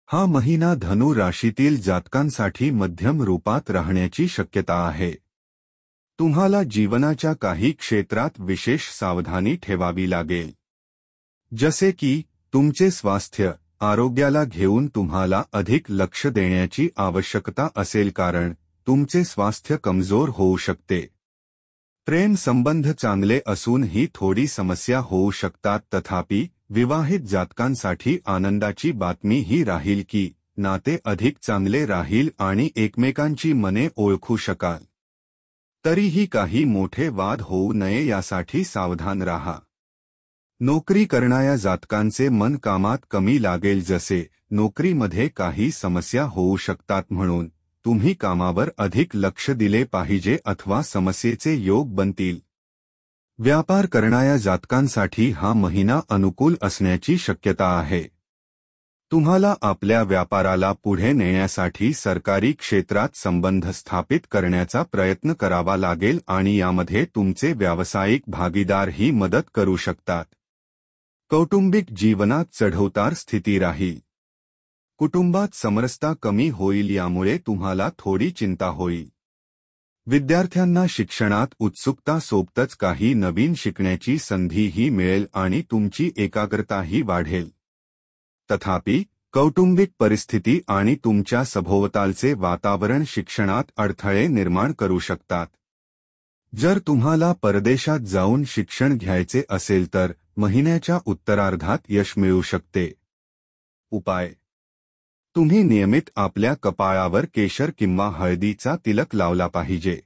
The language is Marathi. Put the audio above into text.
हा महिना धनु राशीतील जातकांसाठी मध्यम रूपात राहण्याची शक्यता आहे। तुम्हाला जीवनाच्या काही क्षेत्रात विशेष सावधानी ठेवावी लागेल, जसे की तुमचे स्वास्थ्य, आरोग्याला घेऊन तुम्हाला अधिक लक्ष देण्याची आवश्यकता असेल कारण तुमचे स्वास्थ्य कमजोर होऊ शकते। प्रेम संबंध चांगले असूनही थोडी समस्या होऊ शकतात, तथापि विवाहित जातकांसाठी आनंदाची बातमी ही राहील की नाते अधिक चांगले राहील आणि एकमेकांची मने ओळखू शकाल। तरीही काही मोठे वाद होऊ नये यासाठी सावधान राहा। नोकरी करणाऱ्या जातकांचे मन कामात कमी लागेल, जसे नोकरीमध्ये काही समस्या होऊ शकतात, म्हणून तुम्ही कामावर अधिक लक्ष दिले पाहिजे अथवा समस्येचे योग बनतील। व्यापार करणाऱ्या जातकांसाठी हा महिना अनुकूल असण्याची शक्यता आहे। तुम्हाला आपल्या व्यापाराला पुढे नेण्यासाठी सरकारी क्षेत्रात संबंध स्थापित करण्याचा प्रयत्न करावा लागेल आणि यामध्ये तुमचे व्यावसायिक भागीदारही मदत करू शकतात। कौटुंबिक जीवनात चढउतार स्थिती राहील। कुटुंबात समरसता कमी होईल, यामुळे तुम्हाला थोडी चिंता होईल। विद्यार्थ्यांना शिक्षणात उत्सुकता सोबतच काही नवीन शिकण्याची संधीही मिळेल आणि तुमची एकाग्रताही वाढेल। तथापि कौटुंबिक परिस्थिती आणि तुमच्या सभोवतालचे वातावरण शिक्षणात अडथळे निर्माण करू शकतात। जर तुम्हाला परदेशात जाऊन शिक्षण घ्यायचे असेल तर महिन्याच्या उत्तरार्धात यश मिळू शकते। उपाय: तुम्ही नियमित आपल्या कपाळावर केशर किंवा हळदीचा तिलक लावला पाहिजे।